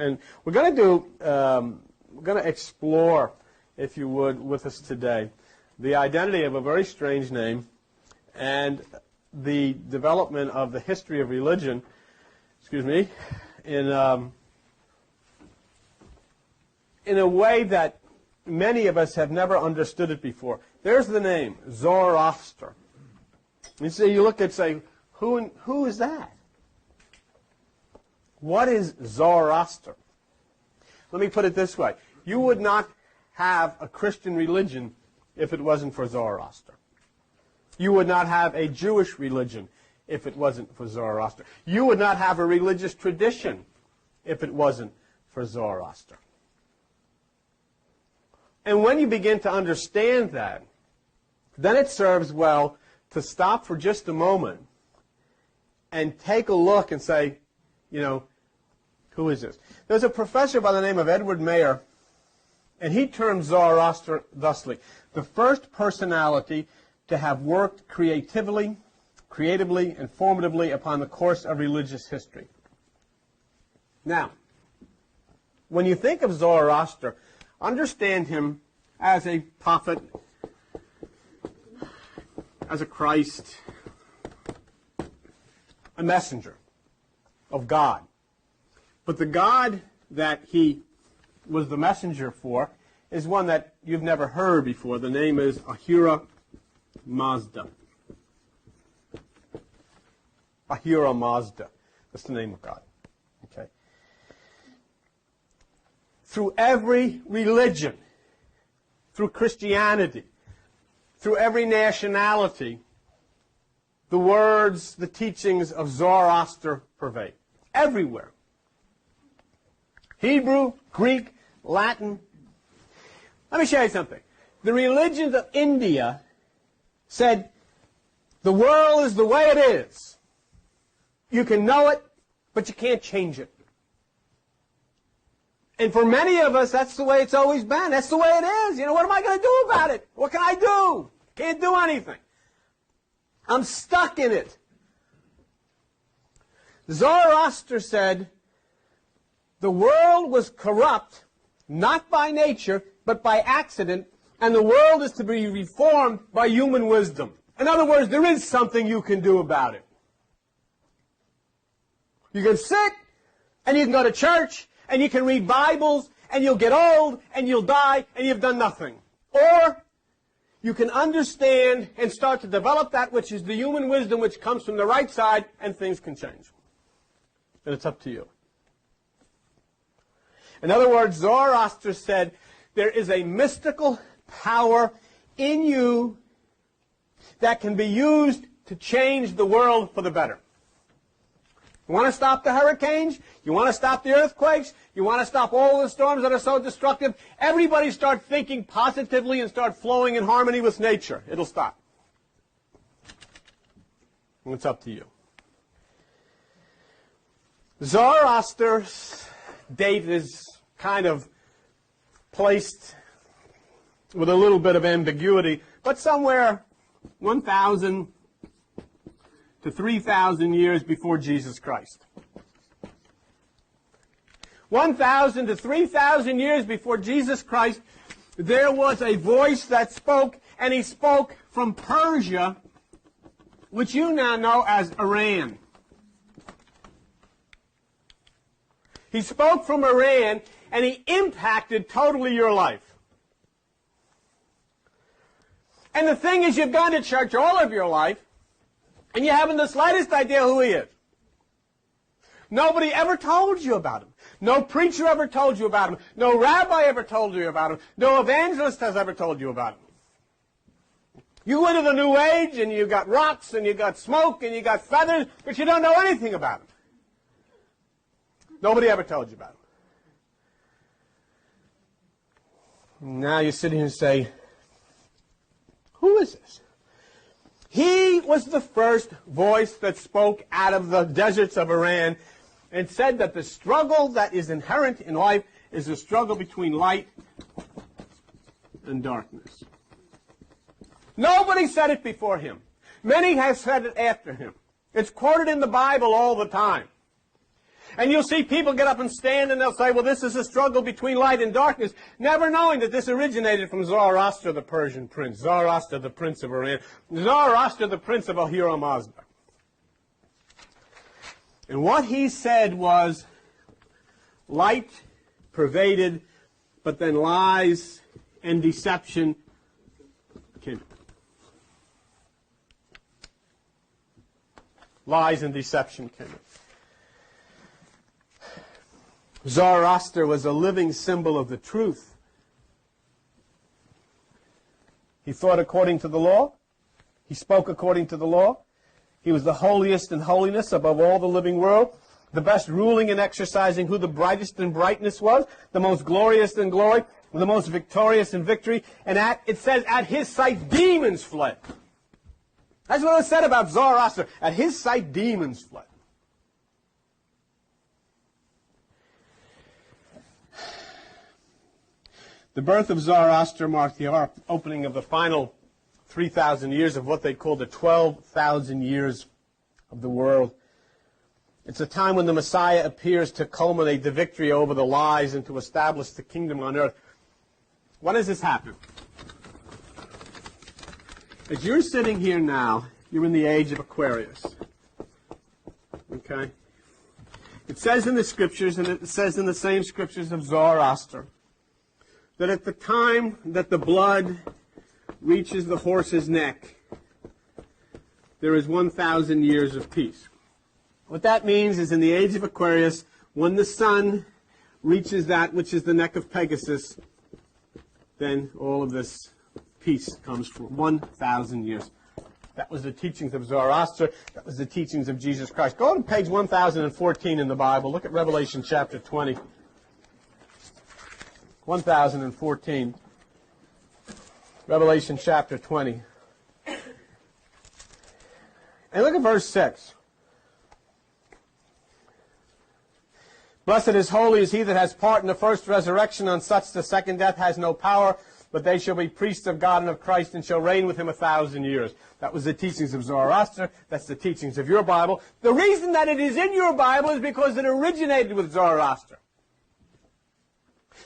And we're going to explore, if you would, with us today, the identity of a very strange name and the development of the history of religion, in a way that many of us have never understood it before. There's the name, Zoroaster. You look and say, who is that? What is Zoroaster? Let me put it this way. You would not have a Christian religion if it wasn't for Zoroaster. You would not have a Jewish religion if it wasn't for Zoroaster. You would not have a religious tradition if it wasn't for Zoroaster. And when you begin to understand that, then it serves well to stop for just a moment and take a look and say, who is this? There's a professor by the name of Edward Mayer, and he termed Zoroaster thusly: the first personality to have worked creatively, and formatively upon the course of religious history. Now, when you think of Zoroaster, understand him as a prophet, as a Christ, a messenger of God. But the God that he was the messenger for is one that you've never heard before. The name is Ahura Mazda. Ahura Mazda. That's the name of God. Okay. Through every religion, through Christianity, through every nationality, the words, the teachings of Zoroaster pervade. Everywhere. Hebrew, Greek, Latin. Let me show you something. The religions of India said, the world is the way it is. You can know it, but you can't change it. And for many of us, that's the way it's always been. That's the way it is. What am I going to do about it? What can I do? Can't do anything. I'm stuck in it. Zoroaster said, the world was corrupt, not by nature, but by accident, and the world is to be reformed by human wisdom. In other words, there is something you can do about it. You can sit, and you can go to church, and you can read Bibles, and you'll get old, and you'll die, and you've done nothing. Or you can understand and start to develop that which is the human wisdom which comes from the right side, and things can change. And it's up to you. In other words, Zoroaster said, there is a mystical power in you that can be used to change the world for the better. You want to stop the hurricanes? You want to stop the earthquakes? You want to stop all the storms that are so destructive? Everybody start thinking positively and start flowing in harmony with nature. It'll stop. And it's up to you. Zoroaster's date is kind of placed with a little bit of ambiguity, but somewhere 1,000 to 3,000 years before Jesus Christ. 1,000 to 3,000 years before Jesus Christ, there was a voice that spoke, and he spoke from Persia, which you now know as Iran. He spoke from Iran, and he impacted totally your life. And the thing is, you've gone to church all of your life, and you haven't the slightest idea who he is. Nobody ever told you about him. No preacher ever told you about him. No rabbi ever told you about him. No evangelist has ever told you about him. You went to the New Age, and you got rocks, and you got smoke, and you got feathers, but you don't know anything about him. Nobody ever told you about him. Now you sit here and say, who is this? He was the first voice that spoke out of the deserts of Iran and said that the struggle that is inherent in life is a struggle between light and darkness. Nobody said it before him. Many have said it after him. It's quoted in the Bible all the time. And you'll see people get up and stand and they'll say, well, this is a struggle between light and darkness, never knowing that this originated from Zoroaster, the Persian prince, Zoroaster, the prince of Iran, Zoroaster, the prince of Ahura Mazda. And what he said was, light pervaded, but then lies and deception came. Lies and deception came in. Zoroaster was a living symbol of the truth. He thought according to the law. He spoke according to the law. He was the holiest in holiness above all the living world, the best ruling and exercising who the brightest in brightness was, the most glorious in glory, the most victorious in victory. And it says, at his sight, demons fled. That's what it said about Zoroaster. At his sight, demons fled. The birth of Zoroaster marked the opening of the final 3,000 years of what they call the 12,000 years of the world. It's a time when the Messiah appears to culminate the victory over the lies and to establish the kingdom on earth. When does this happen? As you're sitting here now, you're in the age of Aquarius. Okay? It says in the scriptures, and it says in the same scriptures of Zoroaster, that at the time that the blood reaches the horse's neck, there is 1,000 years of peace. What that means is in the age of Aquarius, when the sun reaches that which is the neck of Pegasus, then all of this peace comes for 1,000 years. That was the teachings of Zoroaster. That was the teachings of Jesus Christ. Go to page 1014 in the Bible. Look at Revelation chapter 20. 1014. Revelation chapter 20. And look at verse 6. Blessed is holy is he that has part in the first resurrection. On such the second death has no power, but they shall be priests of God and of Christ and shall reign with him 1,000 years. That was the teachings of Zoroaster. That's the teachings of your Bible. The reason that it is in your Bible is because it originated with Zoroaster.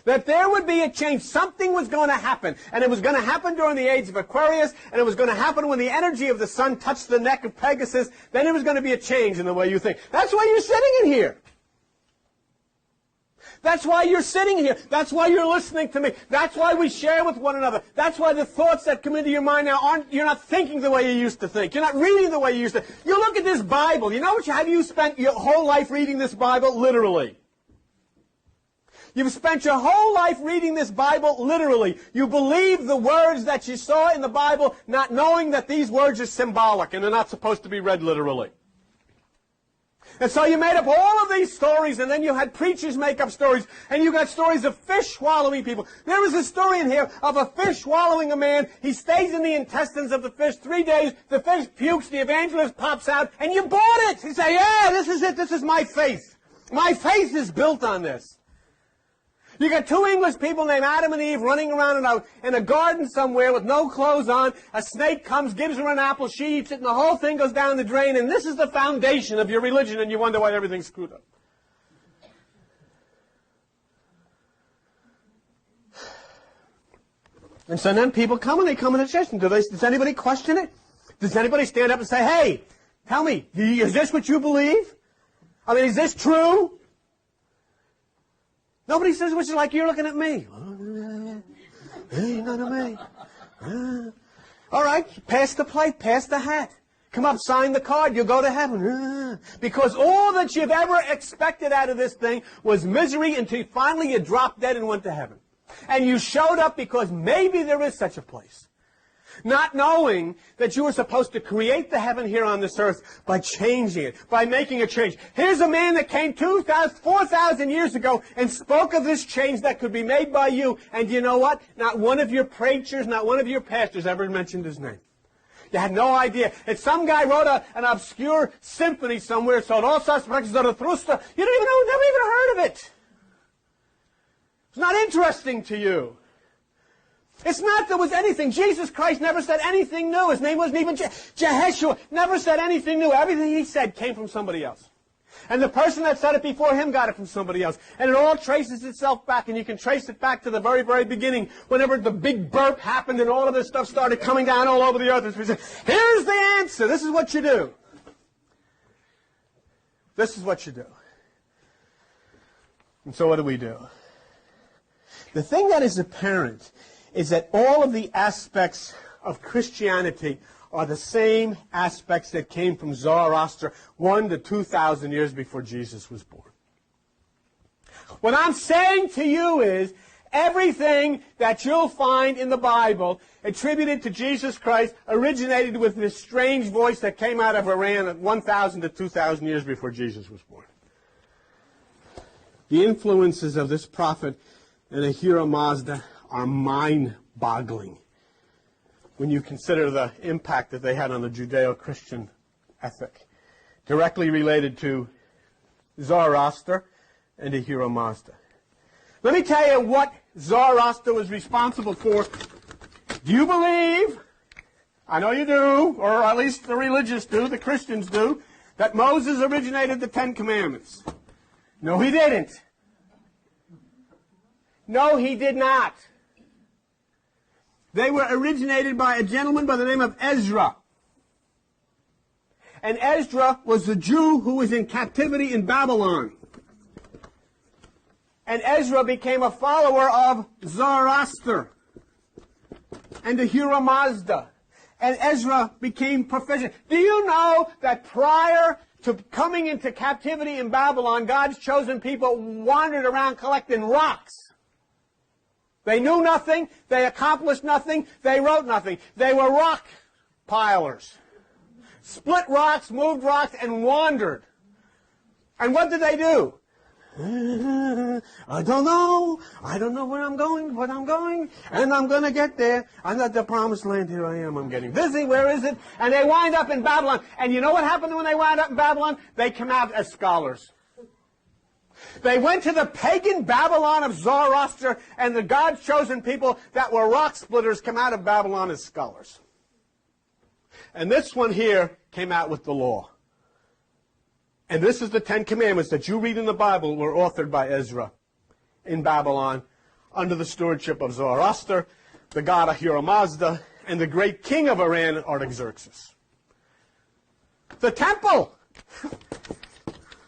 That there would be a change. Something was going to happen. And it was going to happen during the age of Aquarius. And it was going to happen when the energy of the sun touched the neck of Pegasus. Then there was going to be a change in the way you think. That's why you're sitting in here. That's why you're sitting here. That's why you're listening to me. That's why we share with one another. That's why the thoughts that come into your mind now you're not thinking the way you used to think. You're not reading the way you used to. You look at this Bible. You know have you spent your whole life reading this Bible? Literally. You've spent your whole life reading this Bible literally. You believe the words that you saw in the Bible, not knowing that these words are symbolic and they're not supposed to be read literally. And so you made up all of these stories, and then you had preachers make up stories, and you got stories of fish swallowing people. There was a story in here of a fish swallowing a man. He stays in the intestines of the fish 3 days. The fish pukes. The evangelist pops out, and you bought it. You say, yeah, this is it. This is my faith. My faith is built on this. You got two English people named Adam and Eve running around in a garden somewhere with no clothes on. A snake comes, gives her an apple, she eats it, and the whole thing goes down the drain. And this is the foundation of your religion, and you wonder why everything's screwed up. And so then people come and they come into church. And does anybody question it? Does anybody stand up and say, hey, tell me, is this what you believe? I mean, is this true? Nobody says, which is like you're looking at me. Hey, none of me. All right, pass the plate, pass the hat. Come up, sign the card, you'll go to heaven. Because all that you've ever expected out of this thing was misery until finally you dropped dead and went to heaven. And you showed up because maybe there is such a place. Not knowing that you were supposed to create the heaven here on this earth by changing it, by making a change. Here's a man that came 4,000 years ago and spoke of this change that could be made by you. And you know what? Not one of your preachers, not one of your pastors ever mentioned his name. You had no idea. If some guy wrote an obscure symphony somewhere, so all suspects Zoratos, you don't even know, never even heard of it. It's not interesting to you. It's not there was anything. Jesus Christ never said anything new. His name wasn't even Jeheshua. Never said anything new. Everything he said came from somebody else. And the person that said it before him got it from somebody else. And it all traces itself back, and you can trace it back to the very, very beginning, whenever the big burp happened and all of this stuff started coming down all over the earth. And we said, here's the answer. This is what you do. This is what you do. And so what do? The thing that is apparent is that all of the aspects of Christianity are the same aspects that came from Zoroaster 1 to 2,000 years before Jesus was born. What I'm saying to you is everything that you'll find in the Bible attributed to Jesus Christ originated with this strange voice that came out of Iran at 1,000 to 2,000 years before Jesus was born. The influences of this prophet and Ahura Mazda are mind-boggling when you consider the impact that they had on the Judeo-Christian ethic, directly related to Zoroaster and Ahura Mazda. Let me tell you what Zoroaster was responsible for. Do you believe, I know you do, or at least the religious do, the Christians do, that Moses originated the Ten Commandments? No, he didn't. No, he did not. They were originated by a gentleman by the name of Ezra. And Ezra was the Jew who was in captivity in Babylon. And Ezra became a follower of Zoroaster and Ahura Mazda. And Ezra became proficient. Do you know that prior to coming into captivity in Babylon, God's chosen people wandered around collecting rocks? They knew nothing, they accomplished nothing, they wrote nothing. They were rock pilers. Split rocks, moved rocks, and wandered. And what did they do? I don't know where I'm going, but I'm going, and I'm going to get there. I'm at the promised land, here I am, I'm getting busy, where is it? And they wind up in Babylon. And you know what happened when they wound up in Babylon? They came out as scholars. They went to the pagan Babylon of Zoroaster, and the God's chosen people that were rock splitters came out of Babylon as scholars. And this one here came out with the law. And this is the Ten Commandments that you read in the Bible were authored by Ezra in Babylon under the stewardship of Zoroaster, the god Ahura Mazda, and the great king of Iran, Artaxerxes. The temple!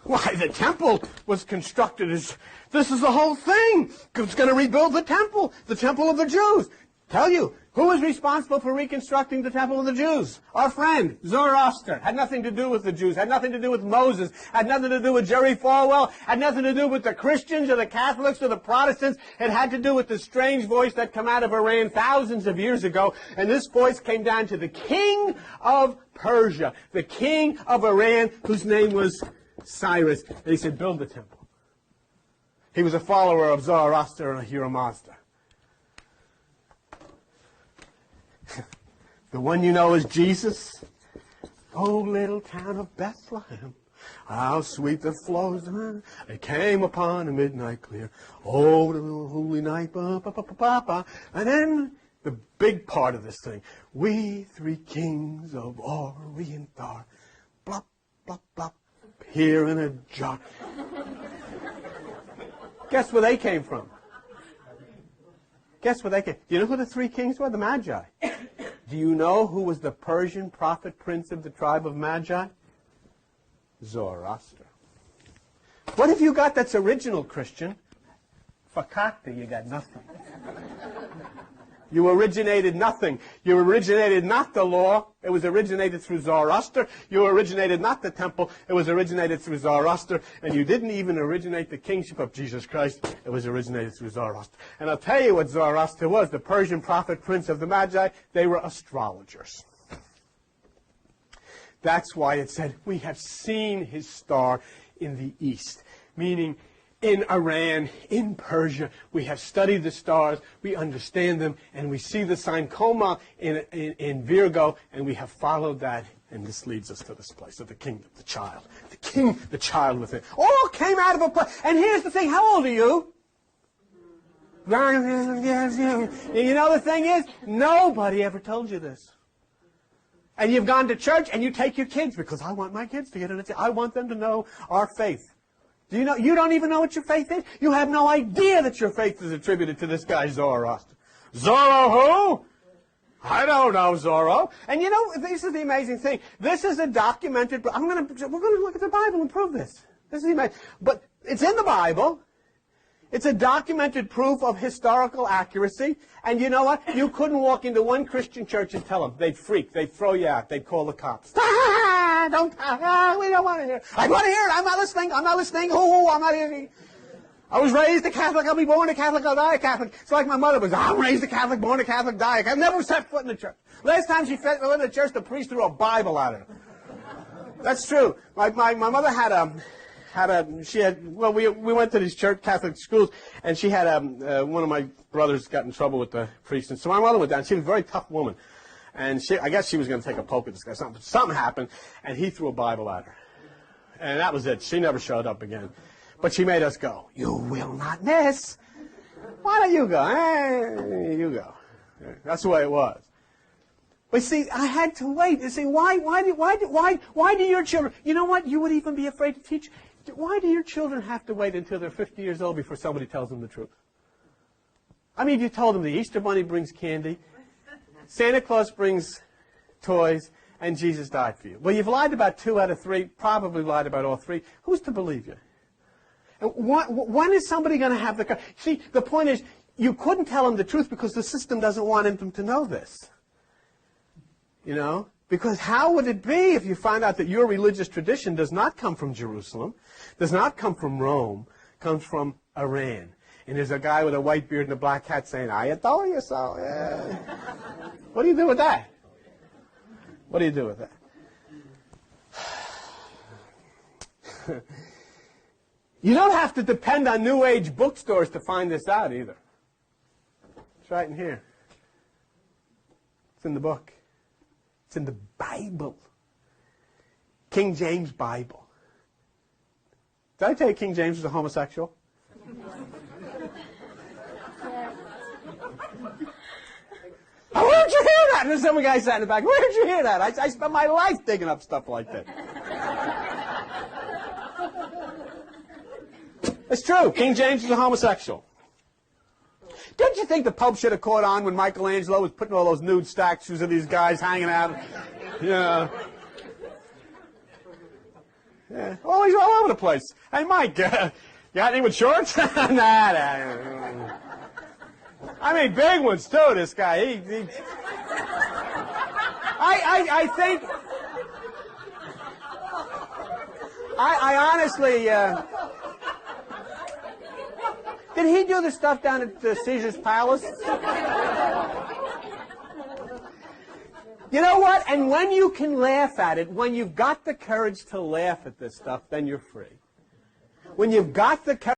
Why, the temple was constructed as, this is the whole thing. It's going to rebuild the temple of the Jews. Tell you, who was responsible for reconstructing the temple of the Jews? Our friend, Zoroaster. Had nothing to do with the Jews, had nothing to do with Moses, had nothing to do with Jerry Falwell, had nothing to do with the Christians or the Catholics or the Protestants. It had to do with the strange voice that came out of Iran thousands of years ago. And this voice came down to the king of Persia, the king of Iran, whose name was Cyrus, and he said, build the temple. He was a follower of Zoroaster and Ahura Mazda. The one you know is Jesus. Oh, little town of Bethlehem, how sweet the flows. It came upon a midnight clear. Oh, the holy night. Ba, ba, ba, ba, ba, ba. And then the big part of this thing. We three kings of Orient are. Blop, blop, blop. Here in a jar. Guess where they came from? Guess where they came? Do you know who the three kings were? The Magi. Do you know who was the Persian prophet prince of the tribe of Magi? Zoroaster. What have you got that's original, Christian? Fakakta, you got nothing. You originated nothing. You originated not the law. It was originated through Zoroaster. You originated not the temple. It was originated through Zoroaster. And you didn't even originate the kingship of Jesus Christ. It was originated through Zoroaster. And I'll tell you what Zoroaster was, the Persian prophet prince of the Magi. They were astrologers. That's why it said, we have seen his star in the east. Meaning, in Iran, in Persia, we have studied the stars, we understand them, and we see the sign Coma in Virgo, and we have followed that, and this leads us to this place of the kingdom, the child. The king, the child within. All came out of a place. And here's the thing, how old are you? You know the thing is, nobody ever told you this. And you've gone to church and you take your kids because I want my kids to get in it. I want them to know our faith. Do you know? You don't even know what your faith is. You have no idea that your faith is attributed to this guy Zoratos. Zorro who? I don't know, Zorro. And you know, this is the amazing thing. This is a documented. We're going to look at the Bible and prove this. This is the amazing. But it's in the Bible. It's a documented proof of historical accuracy. And you know what? You couldn't walk into one Christian church and tell them. They'd freak. They'd throw you out. They'd call the cops. We don't want to hear it. I want to hear it. I'm not listening. I'm not listening. I'm not hearing. I was raised a Catholic. I'll be born a Catholic. I'll die a Catholic. It's like my mother was. I'm raised a Catholic, born a Catholic, die a Catholic. I've never set foot in the church. Last time she went in the church, the priest threw a Bible at her. That's true. My mother we went to these church Catholic schools, and she had one of my brothers got in trouble with the priest, and so my mother went down. She was a very tough woman, and I guess she was going to take a poke at this guy. Something happened, and he threw a Bible at her, and that was it. She never showed up again, but she made us go. You will not miss. Why don't you go? Hey, you go. That's the way it was. But see, I had to wait. You see, why do your children? You know what? You would even be afraid to teach. Why do your children have to wait until they're 50 years old before somebody tells them the truth? I mean, you told them the Easter Bunny brings candy, Santa Claus brings toys, and Jesus died for you. Well, you've lied about 2 out of 3, probably lied about all 3. Who's to believe you? And when is somebody going to have the... See, the point is, you couldn't tell them the truth because the system doesn't want them to know this. You know? Because how would it be if you find out that your religious tradition does not come from Jerusalem, does not come from Rome, comes from Iran? And there's a guy with a white beard and a black hat saying, I told you so. Yeah. What do you do with that? What do you do with that? You don't have to depend on New Age bookstores to find this out either. It's right in here. It's in the book. It's in the Bible. King James Bible. Did I tell you King James was a homosexual? Oh, where'd you hear that? And there's some guy sat in the back. Where'd you hear that? I spent my life digging up stuff like that. It's true. King James was a homosexual. Don't you think the Pope should have caught on when Michelangelo was putting all those nude statues of these guys hanging out? Yeah. Yeah. Always all over the place. Hey, Mike, you got any with shorts? Nah. I mean, big ones, too, this guy. I think... I honestly... Did he do the stuff down at Caesar's Palace? You know what? And when you can laugh at it, when you've got the courage to laugh at this stuff, then you're free. When you've got the courage